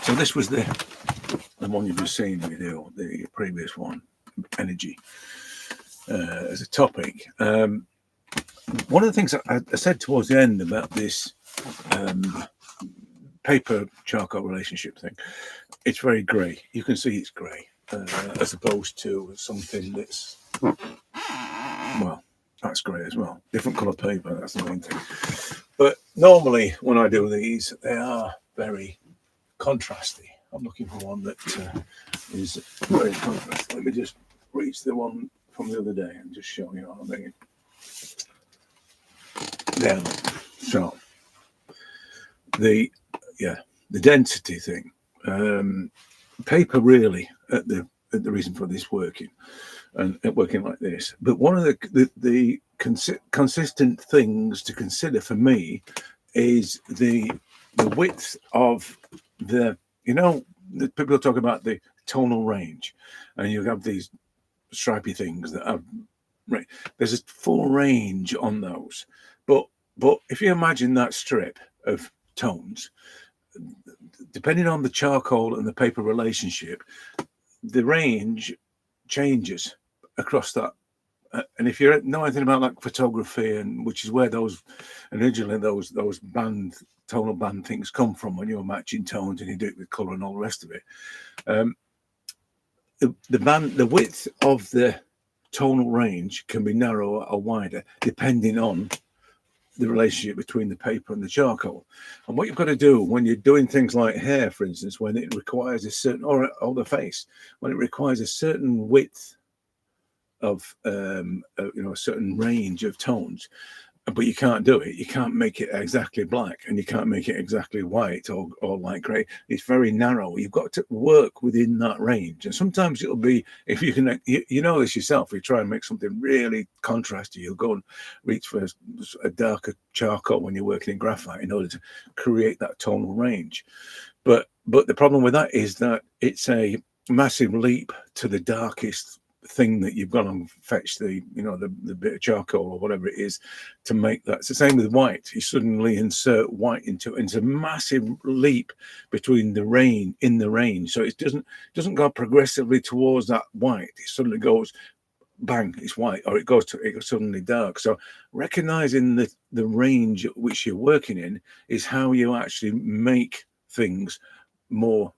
So this was the one you've just seen video, the previous one, energy, as a topic. One of the things I said towards the end about this paper charcoal relationship thing, it's very grey. You can see it's grey, as opposed to something that's, well, that's grey as well. Different colour paper, that's the main thing. But normally when I do these, they are very contrasty. I'm looking for one that is very contrasty. Let me just reach the one from the other day and just show you what I mean. There. So the density thing, paper really at the reason for this working and working like this. But one of the consistent things to consider for me is the width of the, the people talk about the tonal range, and you have these stripy things that have, right, there's a full range on those, but if you imagine that strip of tones, depending on the charcoal and the paper relationship, the range changes across that. And if you know anything about like photography, and which is where those originally those tonal band things come from, when you're matching tones and you do it with color and all the rest of it, the width of the tonal range can be narrower or wider depending on the relationship between the paper and the charcoal. And what you've got to do when you're doing things like hair, for instance, when it requires a certain, or the face, when it requires a certain width of a certain range of tones, but you can't do it. You can't make it exactly black, and you can't make it exactly white or light grey. It's very narrow. You've got to work within that range. And sometimes it'll be, if you can, you know this yourself, if you try and make something really contrasty, you'll go and reach for a darker charcoal when you're working in graphite in order to create that tonal range. But the problem with that is that it's a massive leap to the darkest thing that you've got to fetch the bit of charcoal or whatever it is to make that. It's the same with white. You suddenly insert white into it. It's a massive leap between the range, so it doesn't go progressively towards that white. It suddenly goes bang, it's white, or it goes suddenly dark. So recognizing the range at which you're working in is how you actually make things more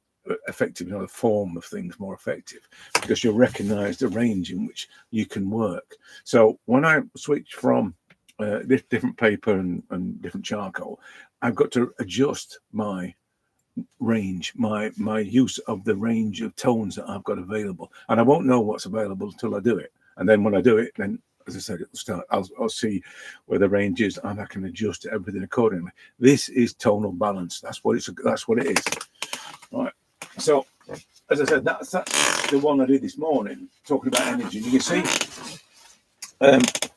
effective, the form of things more effective, because you recognize the range in which you can work. So when I switch from different paper and different charcoal, I've got to adjust my range, my use of the range of tones that I've got available, and I won't know what's available until I do it. And then when I do it, then, as I said at the start, I'll see where the range is, and I can adjust everything accordingly. This is tonal balance. That's what it is. All right. So, as I said, that's the one I did this morning, talking about energy. And you can see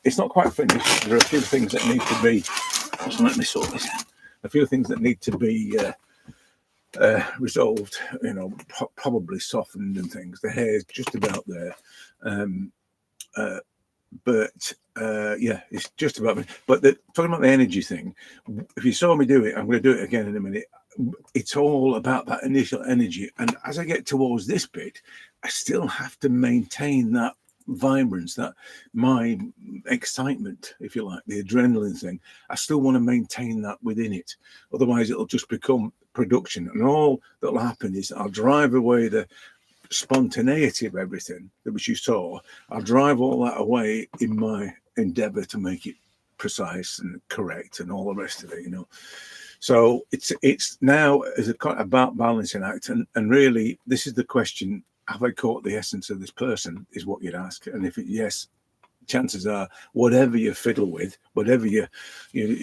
it's not quite finished. There are a few things that need to be, let me sort this out. A few things that need to be resolved, probably softened and things. The hair is just about there. It's just about. But talking about the energy thing, if you saw me do it, I'm going to do it again in a minute. It's all about that initial energy, and as I get towards this bit, I still have to maintain that vibrance, that my excitement, if you like, the adrenaline thing. I still want to maintain that within it, otherwise it'll just become production, and all that'll happen is I'll drive away the spontaneity of everything which you saw. I'll drive all that away in my endeavor to make it precise and correct and all the rest of it, So it's now about balancing act, and really this is the question: have I caught the essence of this person? Is what you'd ask, and if yes, chances are whatever you fiddle with, whatever you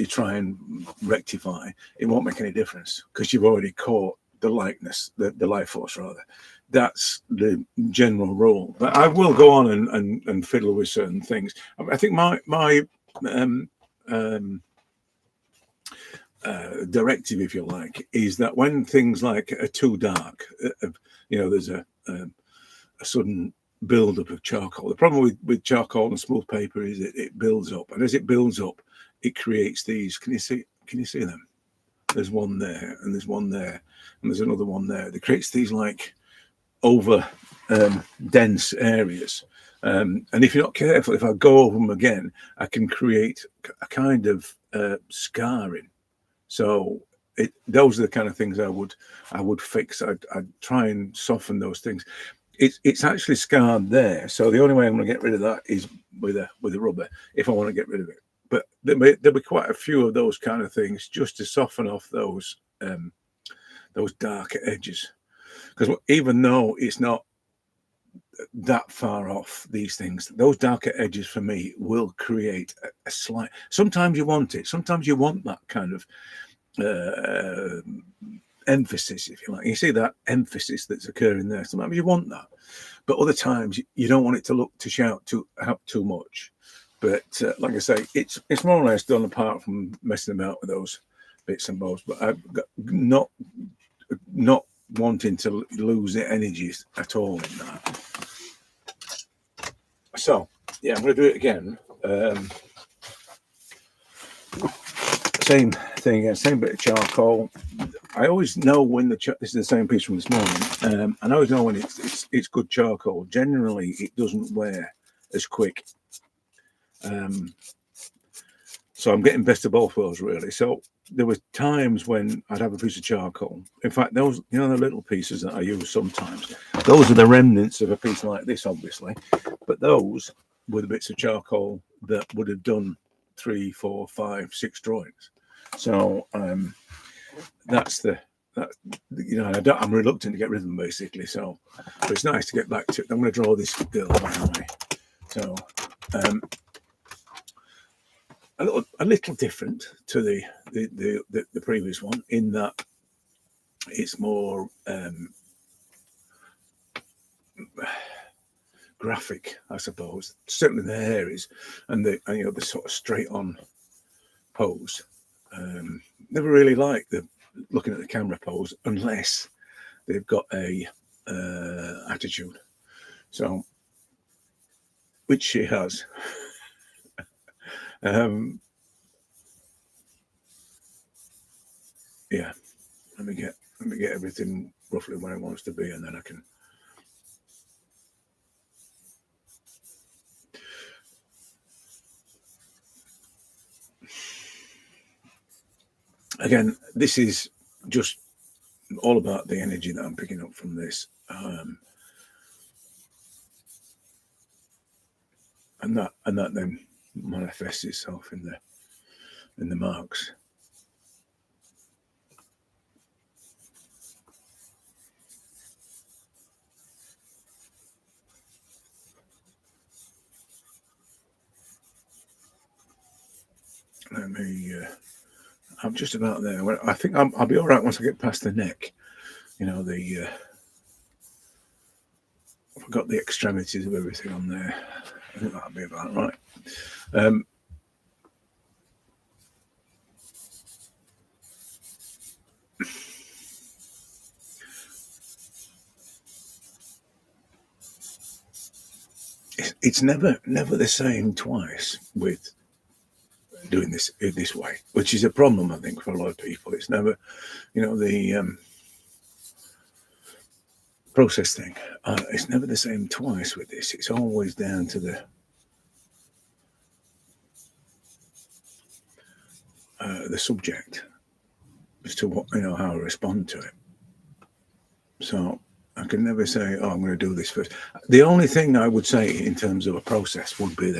try and rectify, it won't make any difference because you've already caught the likeness, the life force rather. That's the general rule. But I will go on and fiddle with certain things. I think my directive, if you like, is that when things like are too dark, there's a sudden build-up of charcoal. The problem with charcoal and smooth paper is it builds up, and as it builds up, it creates these. Can you see them? there's one there, and there's one there, and there's another one there. It creates these like over dense areas. And if you're not careful, if I go over them again, I can create a kind of scarring. So those are the kind of things I would fix. I'd try and soften those things. It's actually scarred there, so the only way I'm going to get rid of that is with a rubber if I want to get rid of it. But there'll be quite a few of those kind of things just to soften off those darker edges, because even though it's not that far off, these things, those darker edges for me will create a slight. Sometimes you want it. Sometimes you want that kind of emphasis, if you like. You see that emphasis that's occurring there. Sometimes you want that, but other times you don't want it to shout too much. But like I say, it's more or less done, apart from messing about with those bits and bobs. But I've got not wanting to lose the energies at all in that. So yeah, I'm going to do it again. Same thing again, same bit of charcoal. I always know when this is the same piece from this morning, and I always know when it's good charcoal. Generally, it doesn't wear as quick. So I'm getting best of both worlds, really. So there were times when I'd have a piece of charcoal. In fact, those, the little pieces that I use sometimes, those are the remnants of a piece like this, obviously. But those were the bits of charcoal that would have done 3, 4, 5, 6 drawings. So that's I'm reluctant to get rid of them, basically. So, but it's nice to get back to it. I'm going to draw this girl, by the way. So a little different to the previous one, in that it's more graphic, I suppose. Certainly the hair is, and the sort of straight on pose. Never really like the looking at the camera pose unless they've got a attitude. So, which she has. Yeah, let me get everything roughly where it wants to be, and then I can. Again, this is just all about the energy that I'm picking up from this, and that then manifests itself in the marks. Let me. I'm just about there. I think I'll be all right once I get past the neck. I've got the extremities of everything on there. I think that'll be about right. It's never the same twice with doing this way, which is a problem, I think, for a lot of people. It's never, the process thing. It's never the same twice with this. It's always down to the subject as to what how I respond to it. So I can never say, "Oh, I'm going to do this first." The only thing I would say in terms of a process would be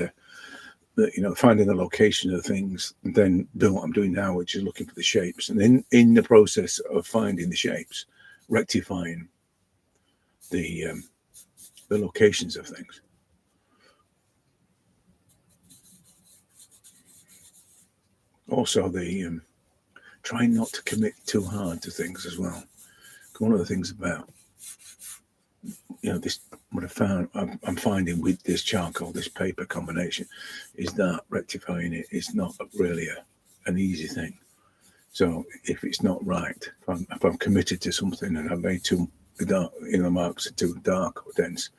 finding the location of things, and then doing what I'm doing now, which is looking for the shapes, and then in the process of finding the shapes, rectifying the locations of things. Also, the trying not to commit too hard to things as well. One of the things about this, what I'm finding with this charcoal, this paper combination, is that rectifying it is not really an easy thing. So if it's not right, if I'm committed to something and I've made too dark, the marks are too dark or dense,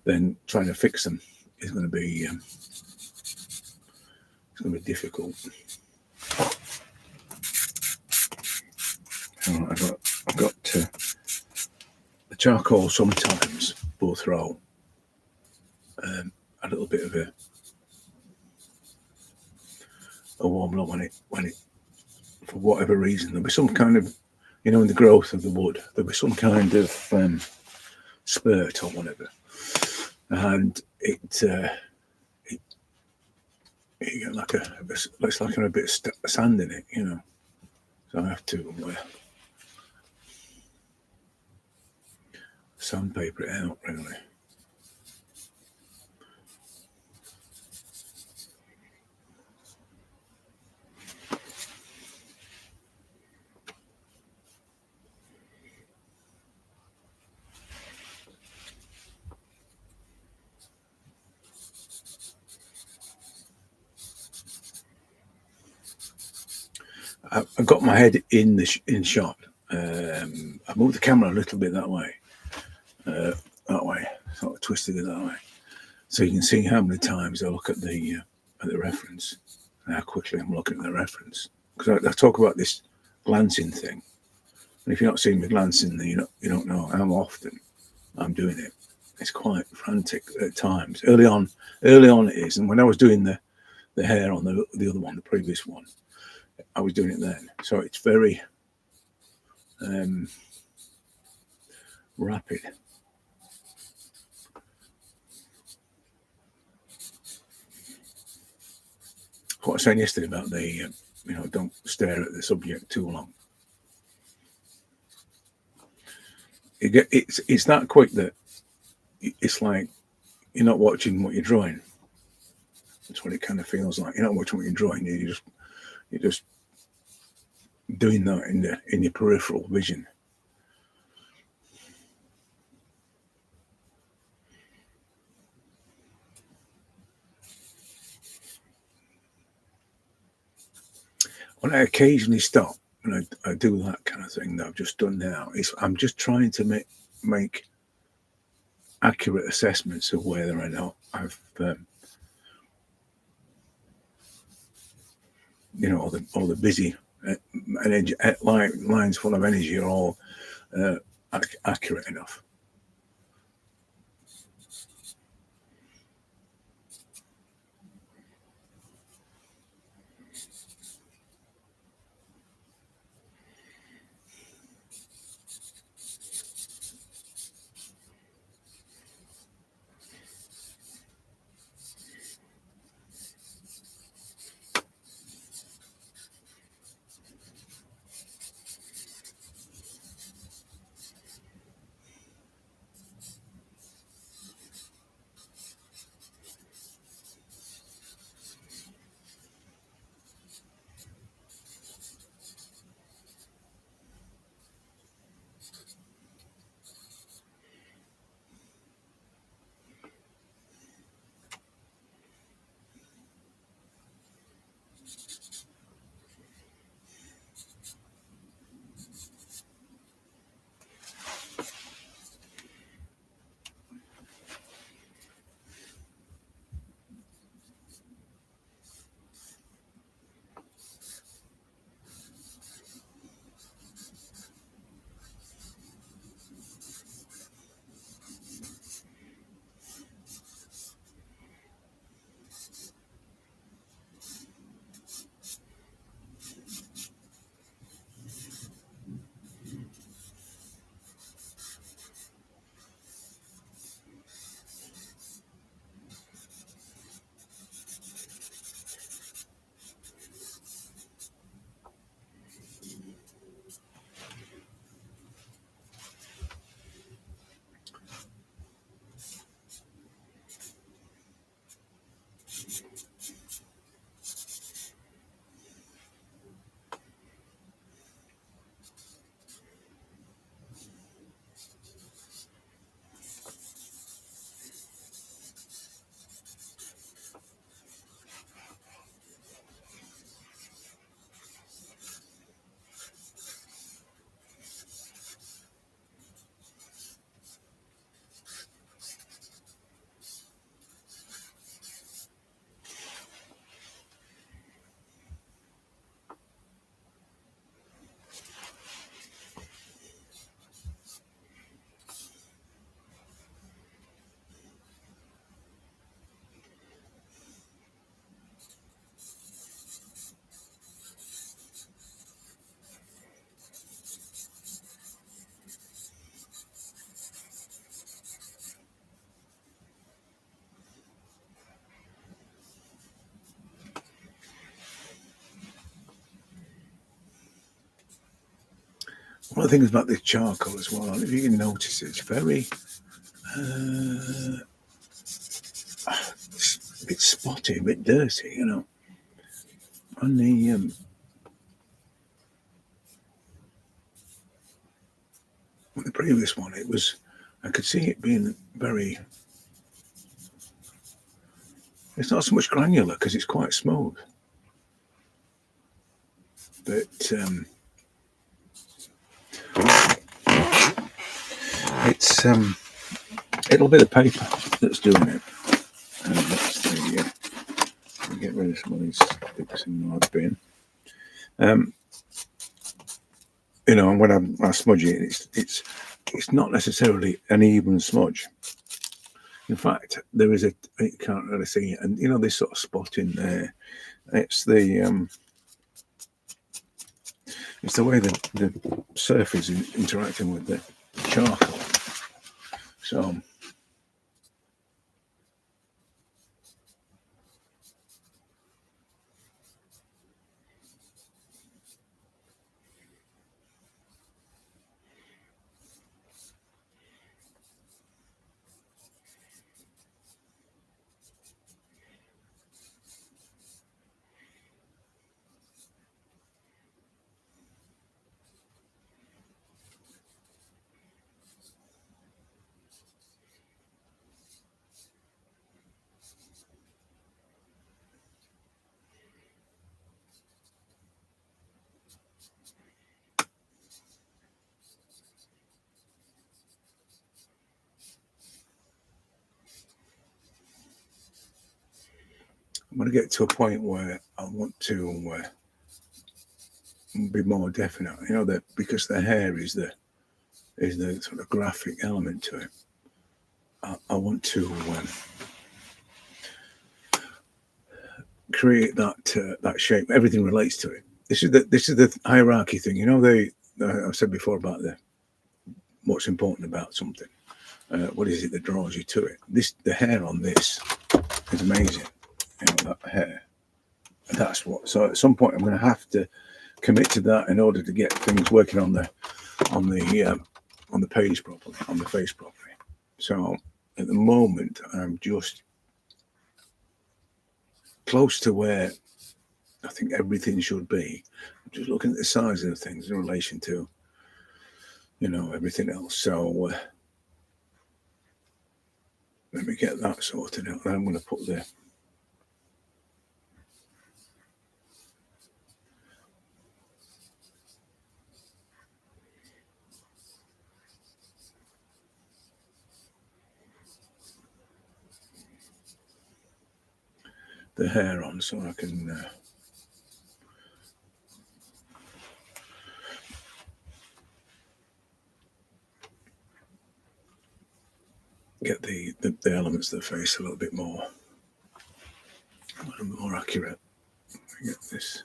then trying to fix them is going to be difficult. I've got the charcoal sometimes will throw a little bit of a warm look when it for whatever reason there'll be some kind of, you know, in the growth of the wood there'll be some kind of spurt or whatever, and it you get like looks like a bit of sand in it, you know. So I have to sandpaper it out, really. I got my head in in shot. I moved the camera a little bit that way, sort of twisted it that way, so you can see how many times I look at the reference, and how quickly I'm looking at the reference. Because I talk about this glancing thing, and if you're not seeing me glancing, then you don't know how often I'm doing it. It's quite frantic at times. Early on it is, and when I was doing the hair on the other one, the previous one, I was doing it then. So it's very rapid. What I was saying yesterday about the, don't stare at the subject too long. It's that quick that it's like you're not watching what you're drawing. That's what it kind of feels like. You're not watching what you're drawing. You're just doing that in your peripheral vision. When I occasionally stop and I do that kind of thing that I've just done now, I'm just trying to make accurate assessments of whether or not I've all the busy energy lines full of energy are all accurate enough. One of the things about this charcoal as well, if you can notice, it's very it's a bit spotty, a bit dirty, you know. On the previous one, it was, I could see it being very. It's not so much granular because it's quite smooth, but it's it'll be the paper that's doing it. And that's the get rid of some of these sticks in my bin. You know, and when I smudge it, it's not necessarily an even smudge. In fact, there is you can't really see it, and you know this sort of spot in there. It's the way the surface is interacting with the charcoal. So I'm going to get to a point where I want to be more definite. You know that because the hair is the sort of graphic element to it. I want to create that shape. Everything relates to it. This is the hierarchy thing. You know, I've said before about what's important about something. What is it that draws you to it? The hair on this is amazing. You know, that hair. That's what. So at some point, I'm going to have to commit to that in order to get things working on the page properly, on the face properly. So at the moment, I'm just close to where I think everything should be. I'm just looking at the size of the things in relation to, you know, everything else. So let me get that sorted out. Then I'm going to put the hair on so I can get the elements of the face a little bit more accurate. Get this.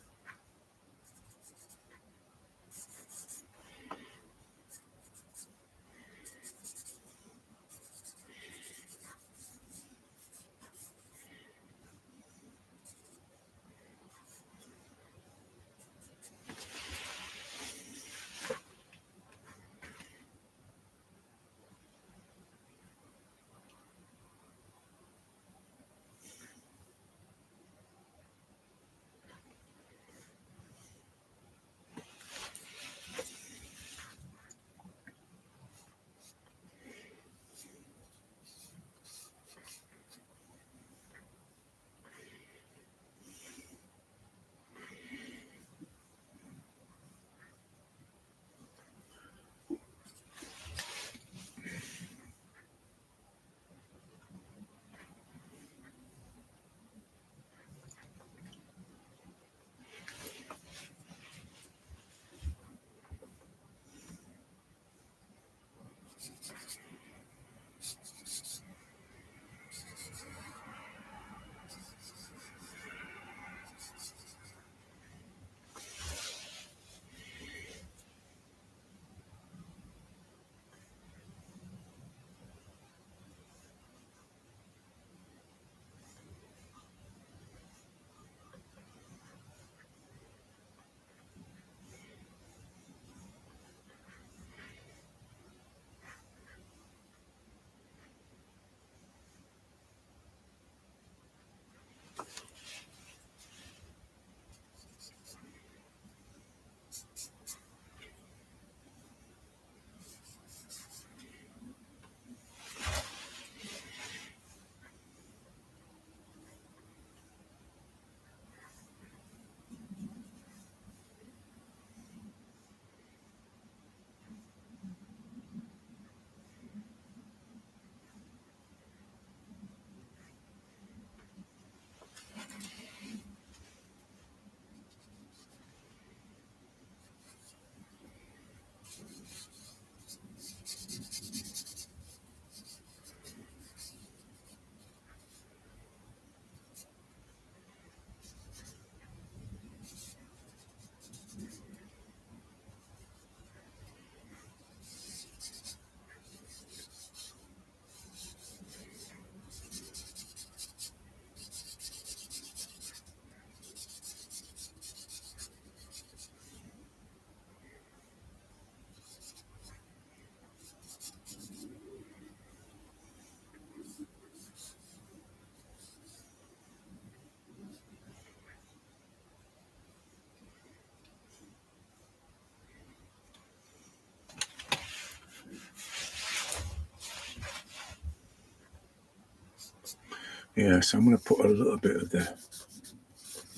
Yeah, so I'm going to put a little bit of the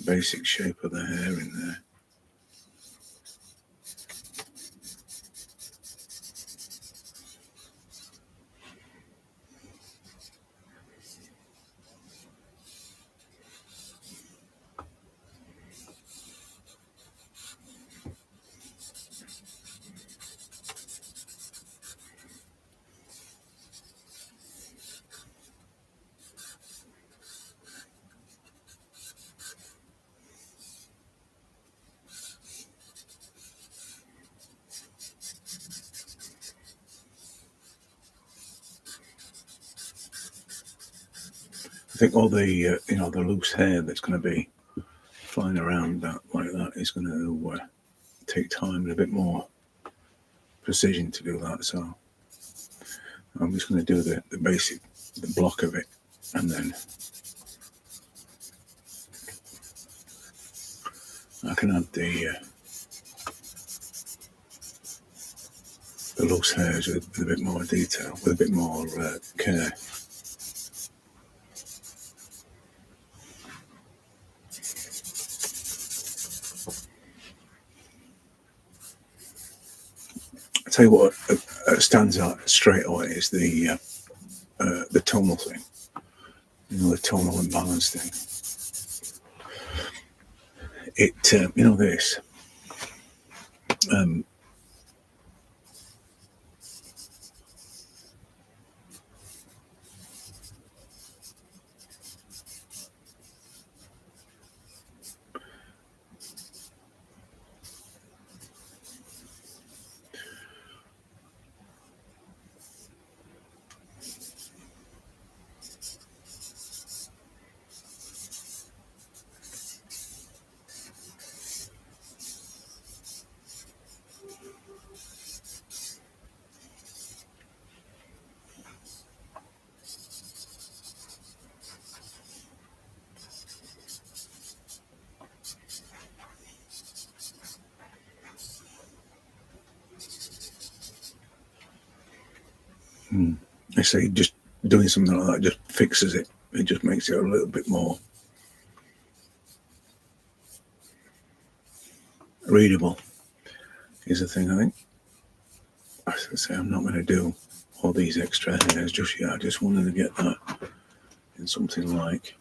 basic shape of the hair in there. I think all the the loose hair that's going to be flying around like that is going to take time and a bit more precision to do that. So I'm just going to do the basic, the block of it, and then I can add the loose hairs with a bit more detail, with a bit more care. I tell you what stands out straight away is the tonal thing, the tonal imbalance thing. It this. I say just doing something like that just fixes it. It just makes it a little bit more readable. Is the thing, I think. As I say, I'm not going to do all these extra hairs just yet. I just wanted to get that in something like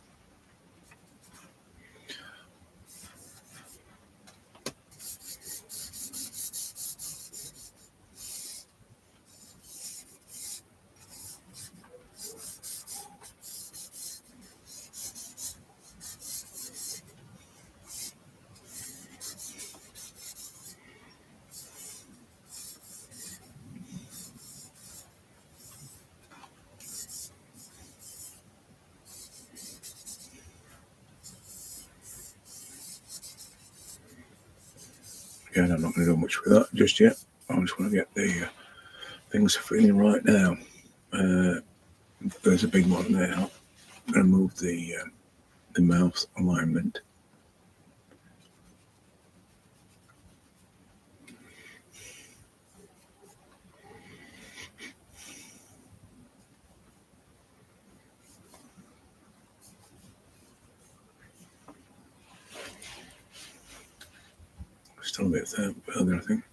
again, I'm not going to do much with that just yet. I just want to get the things feeling right now. There's a big one there. I'm going to move the mouth alignment. Still a bit further, I think.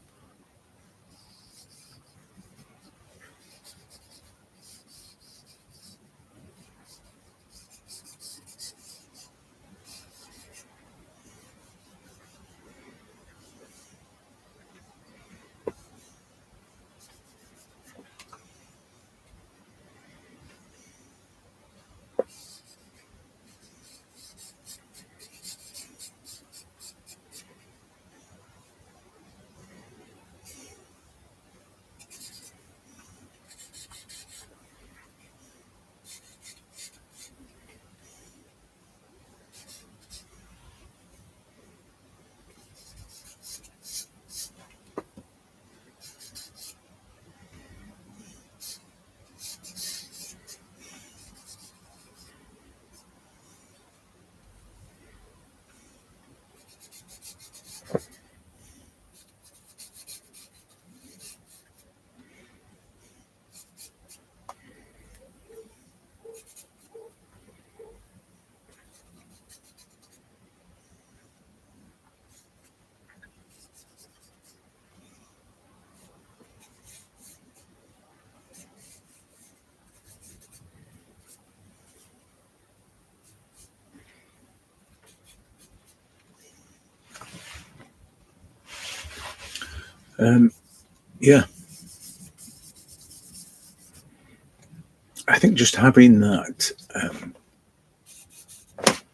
Yeah, I think just having that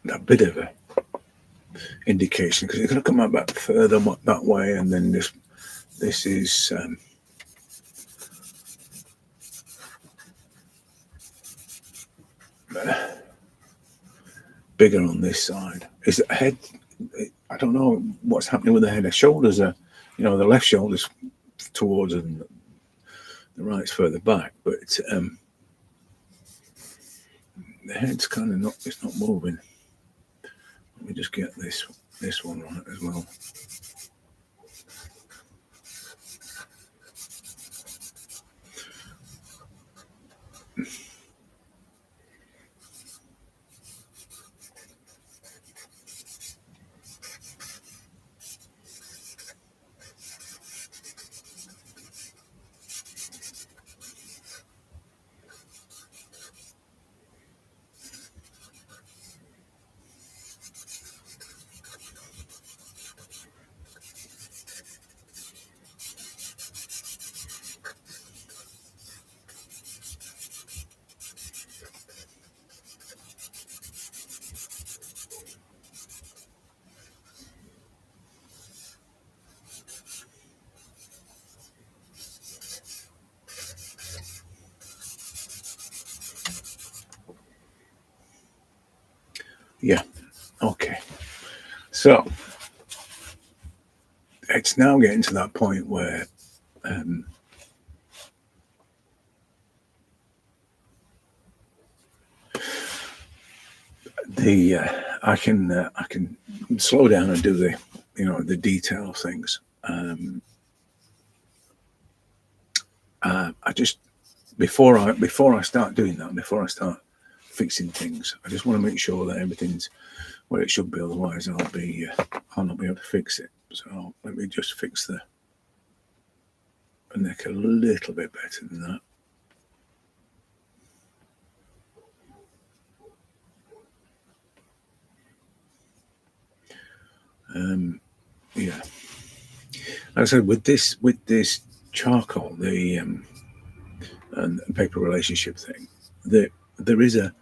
that bit of a indication, because it's going to come out back further that way, and then this is bigger on this side. Is the head? I don't know what's happening with the head. The shoulders are, the left shoulder's towards and the right's further back, but the head's kind of not. It's not moving. Let me just get this one right as well. Yeah. Okay. So it's now getting to that point where I can slow down and do the detail things. I just before I start doing that, before I start fixing things, I just want to make sure that everything's where it should be. Otherwise, I'll not be able to fix it. So let me just fix the neck a little bit better than that. Yeah, like I said, with this charcoal, the and paper relationship thing, there is a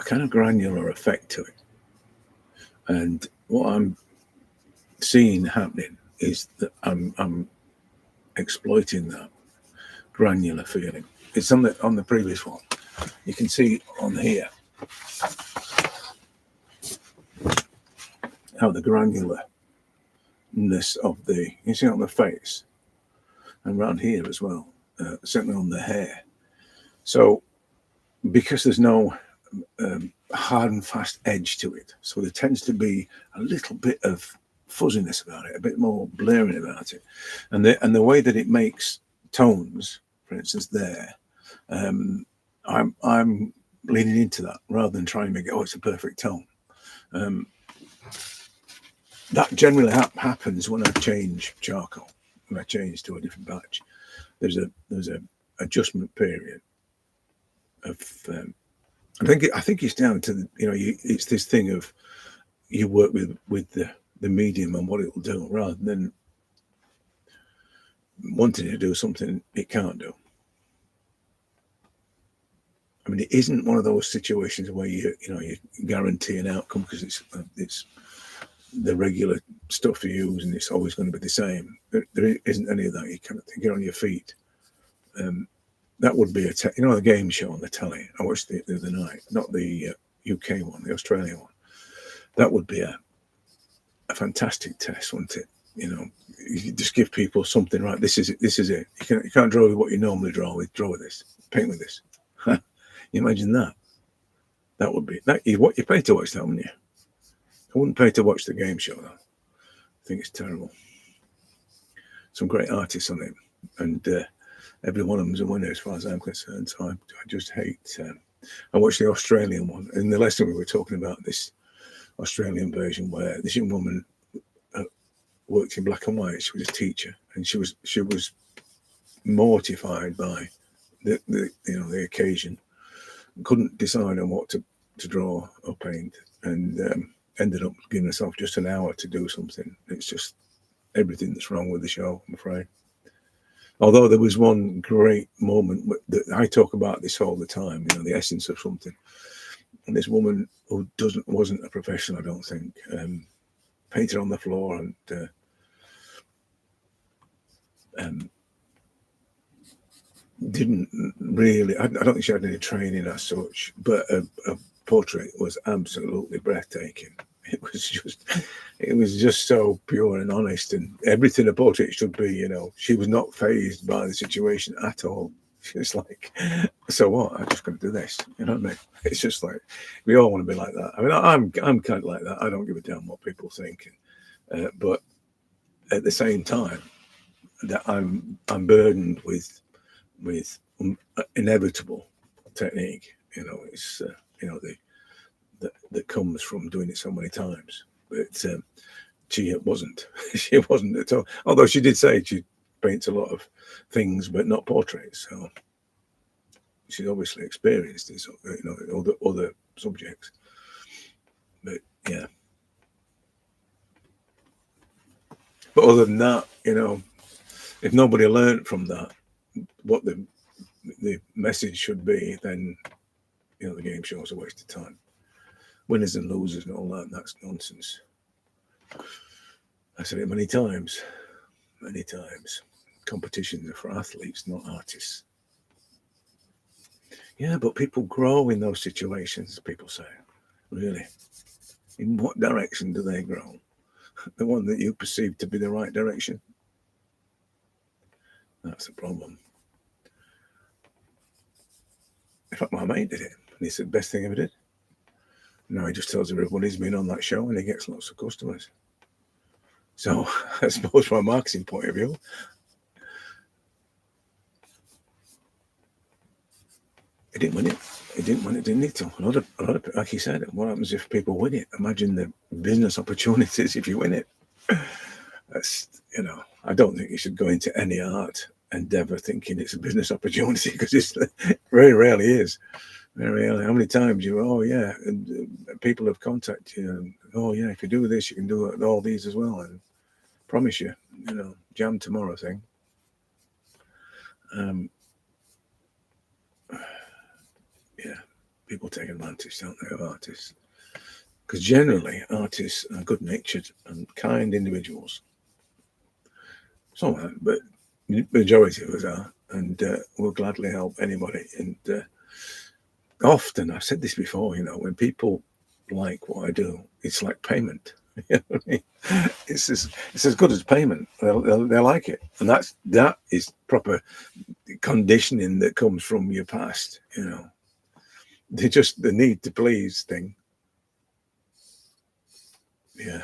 kind of granular effect to it, and what I'm seeing happening is that I'm exploiting that granular feeling. It's on the previous one. You can see on here how the granularness of you see on the face and around here as well, certainly on the hair. So because there's no hard and fast edge to it, so there tends to be a little bit of fuzziness about it, a bit more blaring about it, and the way that it makes tones, for instance, there, I'm leaning into that rather than trying to make it, it's a perfect tone. That generally happens when I change charcoal, when I change to a different batch. There's a adjustment period of I think it's down to it's this thing of you work with the medium and what it will do rather than wanting to do something it can't do. I mean, it isn't one of those situations where you guarantee an outcome because it's the regular stuff you use and it's always going to be the same. There isn't any of that. You kind of get on your feet. That would be the game show on the telly. I watched it the other night, not the UK one, the Australian one. That would be a fantastic test, wouldn't it? You just give people something, right? This is it. This is it. You can't draw with what you normally draw with. Draw with this. Paint with this. You imagine that? That would be that. What you pay to watch that, wouldn't you? I wouldn't pay to watch the game show though. I think it's terrible. Some great artists on it, and every one of them's a winner as far as I'm concerned. So I just hate. I watched the Australian one. In the lesson we were talking about this Australian version where this young woman worked in black and white. She was a teacher, and she was mortified by the occasion. Couldn't decide on what to draw or paint, and ended up giving herself just an hour to do something. It's just everything that's wrong with the show, I'm afraid. Although there was one great moment that I talk about this all the time, the essence of something. And this woman who wasn't a professional, I don't think, painted on the floor and didn't really, I don't think she had any training as such, but a portrait was absolutely breathtaking. It was just so pure and honest, and everything a portrait should be. She was not fazed by the situation at all. She was like, so what? I'm just going to do this. You know what I mean? It's just like, we all want to be like that. I mean, I'm kind of like that. I don't give a damn what people think, but at the same time, that I'm burdened with inevitable technique. It's that comes from doing it so many times. But she wasn't. She wasn't at all. Although she did say she paints a lot of things, but not portraits. So she's obviously experienced this, other subjects. But yeah. But other than that, if nobody learned from that what the message should be, then the game show is a waste of time. Winners and losers and all that's nonsense. I said it many times. Competitions are for athletes, not artists. Yeah, but people grow in those situations, people say. Really? In what direction do they grow? The one that you perceive to be the right direction? That's the problem. In fact, my mate did it, and he said, best thing ever did. Now he just tells everybody he's been on that show, and he gets lots of customers. So I suppose from a marketing point of view, he didn't win it. He didn't win it, didn't he? A lot of, like he said, what happens if people win it? Imagine the business opportunities if you win it. That's, I don't think you should go into any art endeavor thinking it's a business opportunity, because it very rarely is. Very rarely. How many times and people have contacted you, and, if you do this, you can do all these as well. And promise you, jam tomorrow thing. People take advantage, don't they, of artists? Because generally, artists are good-natured and kind individuals. Some, but the majority of us are, and will gladly help anybody. And often, I've said this before, when people like what I do, it's like payment. It's as good as payment. They'll like it, and that is proper conditioning that comes from your past. They just the need to please thing. Yeah.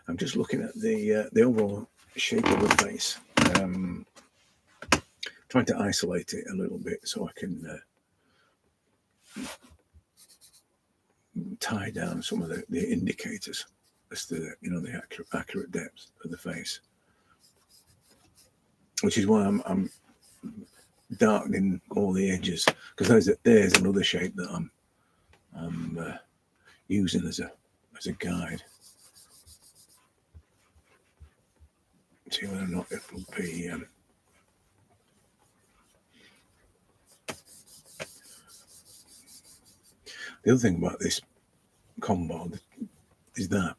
I'm just looking at the overall shape of the face, trying to isolate it a little bit so I can tie down some of the indicators as to the accurate depth of the face, which is why I'm darkening all the edges, because there's another shape that I'm using as a guide. See whether or not it will be the other thing about this combo is that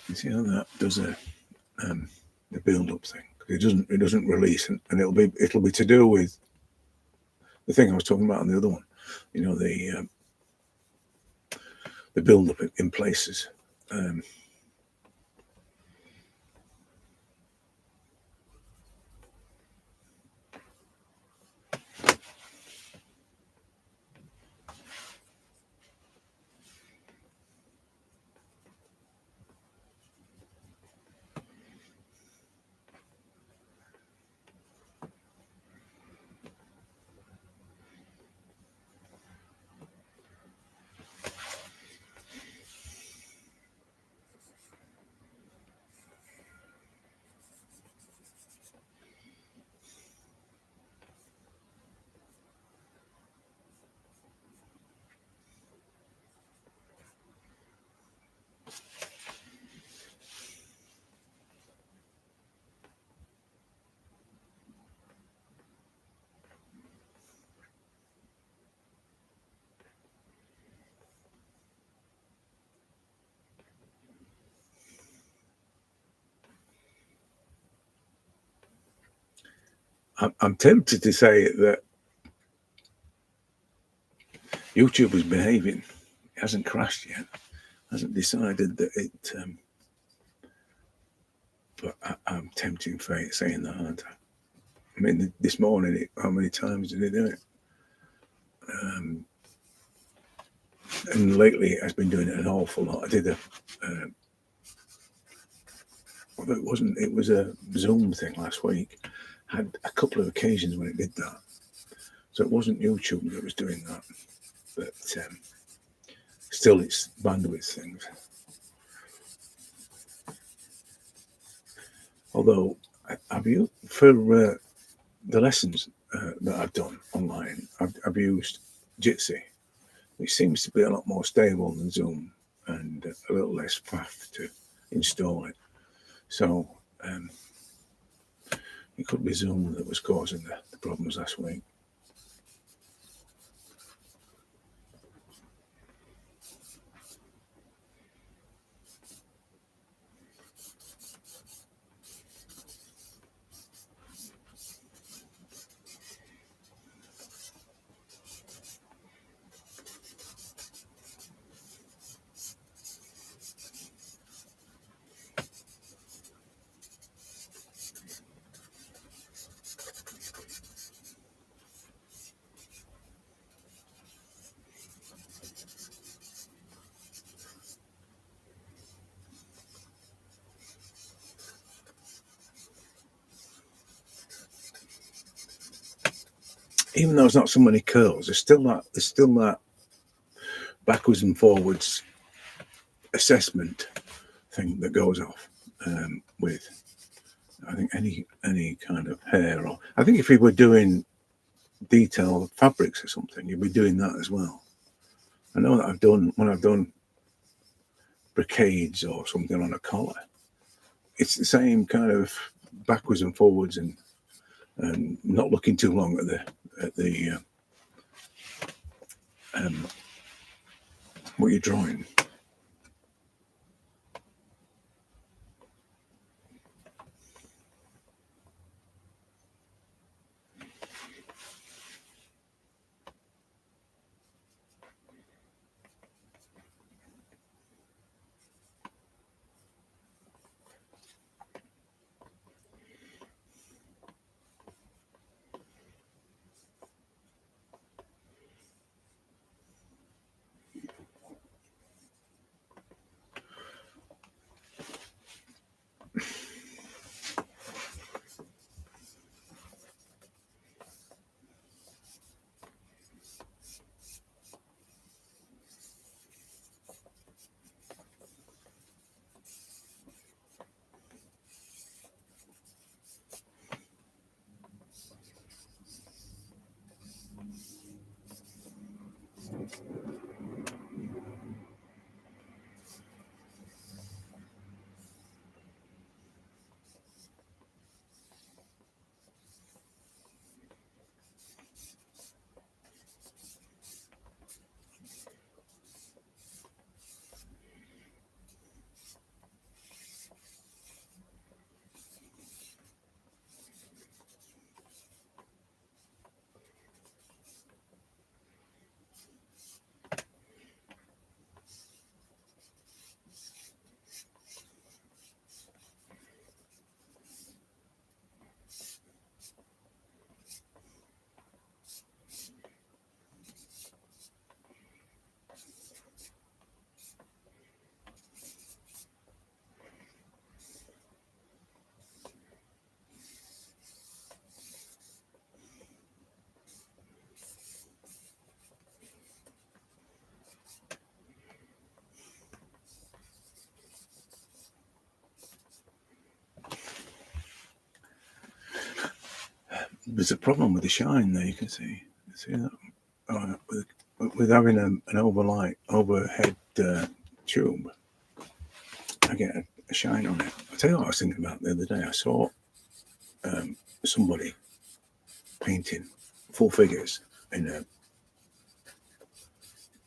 you see how that does the build-up thing. It doesn't release, and it'll be to do with the thing I was talking about on the other one. The build-up in places. I'm tempted to say that YouTube is behaving. It hasn't crashed yet. Hasn't decided that it. But I'm tempting fate saying that, aren't I? I mean, this morning, how many times did they do it? And lately, it has been doing it an awful lot. I did it was a Zoom thing last week. Had a couple of occasions when it did that. So it wasn't YouTube that was doing that. But still, it's bandwidth things. Although, have you, for the lessons that I've done online, I've used Jitsi, which seems to be a lot more stable than Zoom and a little less faff to install it. So it could be Zoom that was causing the problems last week. Even though it's not so many curls, there's still that backwards and forwards assessment thing that goes off with, I think, any kind of hair. Or I think if you were doing detailed fabrics or something, you'd be doing that as well. I know that when I've done brocades or something on a collar, it's the same kind of backwards and forwards and not looking too long at the what you're drawing. There's a problem with the shine there. You can see that with having an overhead tube. I get a shine on it. I'll tell you what I was thinking about the other day. I saw somebody painting full figures in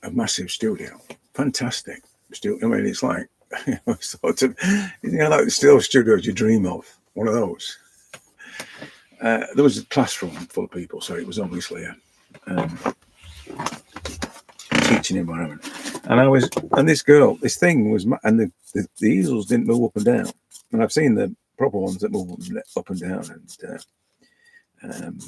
a massive studio. Fantastic studio. I mean, it's like sort of, like the still studios you dream of. One of those. there was a classroom full of people, so it was obviously a teaching environment. And this girl, this thing was, and the easels didn't move up and down. And I've seen the proper ones that move up and down, and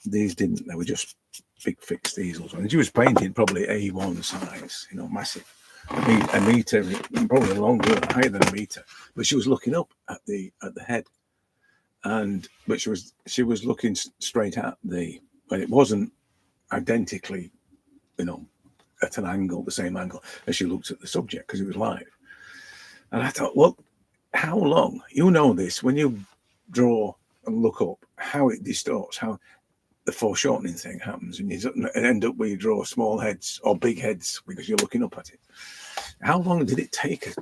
these didn't. They were just big fixed easels. And she was painting probably A1 size, massive, a meter, probably longer, higher than a meter. But she was looking up at the head, but she was looking straight at but it wasn't identically, at an angle, the same angle as she looked at the subject, because it was live. And I thought, well, how long? This when you draw and look up, how it distorts, how the foreshortening thing happens, and you end up where you draw small heads or big heads because you're looking up at it. How long did it take her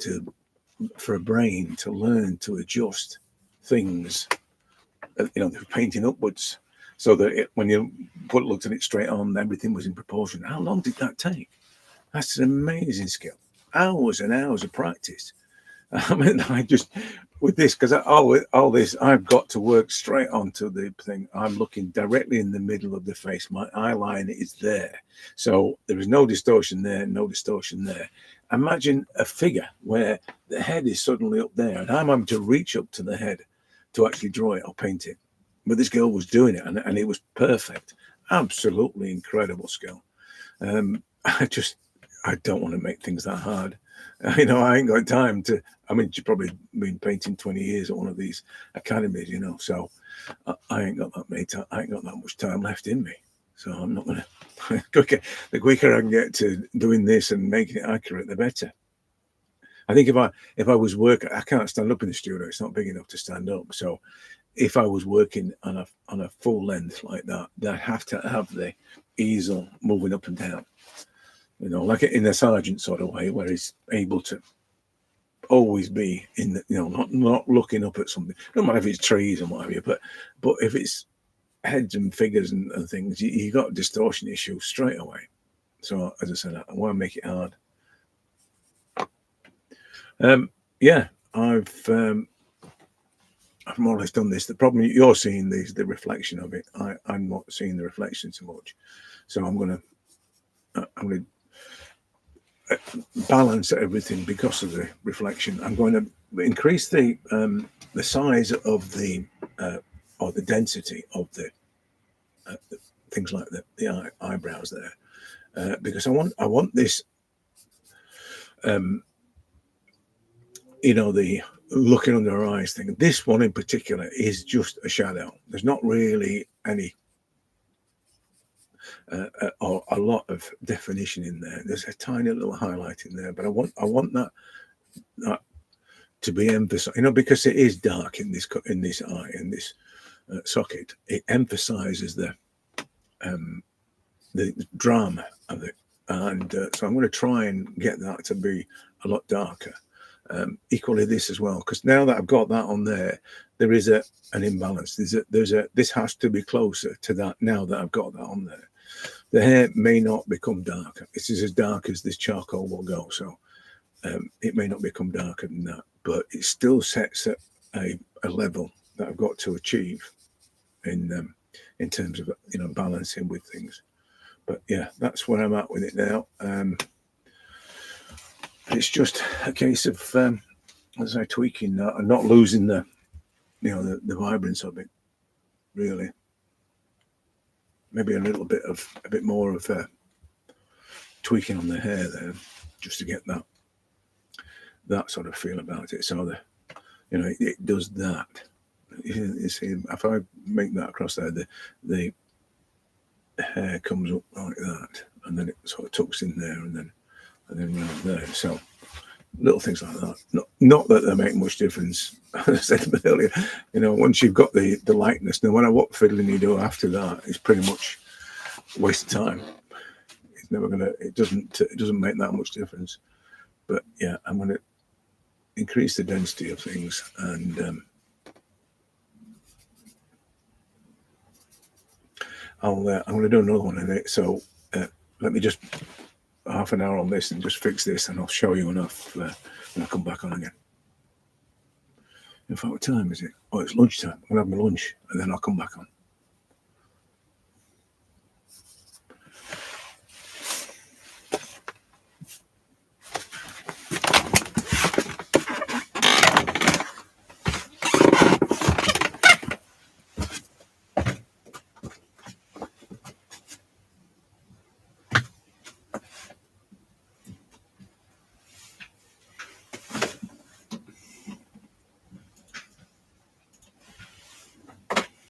for a brain to learn to adjust things, painting upwards, so that when you looked at it straight on, everything was in proportion? How long did that take? That's an amazing skill. Hours and hours of practice. I mean, with this, because all this, I've got to work straight onto the thing. I'm looking directly in the middle of the face. My eye line is there. So there is no distortion there, no distortion there. Imagine a figure where the head is suddenly up there, and I'm having to reach up to the head to actually draw it or paint it. But this girl was doing it, and it was perfect. Absolutely incredible skill. I don't want to make things that hard. I ain't got time to. I mean, she's probably been painting 20 years at one of these academies, so I ain't got that much time left in me. So I'm not going to. The quicker I can get to doing this and making it accurate, the better. I think if I was working, I can't stand up in the studio. It's not big enough to stand up. So if I was working on a full length like that, I'd have to have the easel moving up and down. Like in a sergeant sort of way, where he's able to always be in the, not looking up at something. No matter if it's trees and what have you, but if it's heads and figures and things, you got a distortion issue straight away. So as I said, I want to make it hard. I've more or less done this. The problem you're seeing is the reflection of it. I'm not seeing the reflection so much. So I'm going to balance everything because of the reflection. I'm going to increase the size of the or the density of the things like the eyebrows there, because I want this the looking under her eyes thing. This one in particular is just a shadow. There's not really any or a lot of definition in there. There's a tiny little highlight in there, but I want that to be emphasized, because it is dark in this eye, in this socket. It emphasizes the drama of it, and so I'm going to try and get that to be a lot darker. Equally this as well, because now that I've got that on there is an imbalance. This has to be closer to that now that I've got that on there. The hair may not become darker. This is as dark as this charcoal will go, so it may not become darker than that, but it still sets at a level that I've got to achieve in terms of balancing with things. But yeah, that's where I'm at with it now. It's just a case of as I tweaking that and not losing the the vibrance of it, really. Maybe a bit more of tweaking on the hair there, just to get that sort of feel about it. So it does that. You see, if I make that across there, the hair comes up like that, and then it sort of tucks in there, and then round there. So little things like that. Not that they make much difference. As I said earlier, once you've got the likeness, no matter what fiddling you do after that, it's pretty much a waste of time. It's never gonna. It doesn't make that much difference. But yeah, I'm gonna increase the density of things, and I'm gonna do another one in it. So let me just half an hour on this and just fix this, and I'll show you enough when I come back on again. In fact, what time is it? Oh, it's lunchtime. I'm going to have my lunch and then I'll come back on.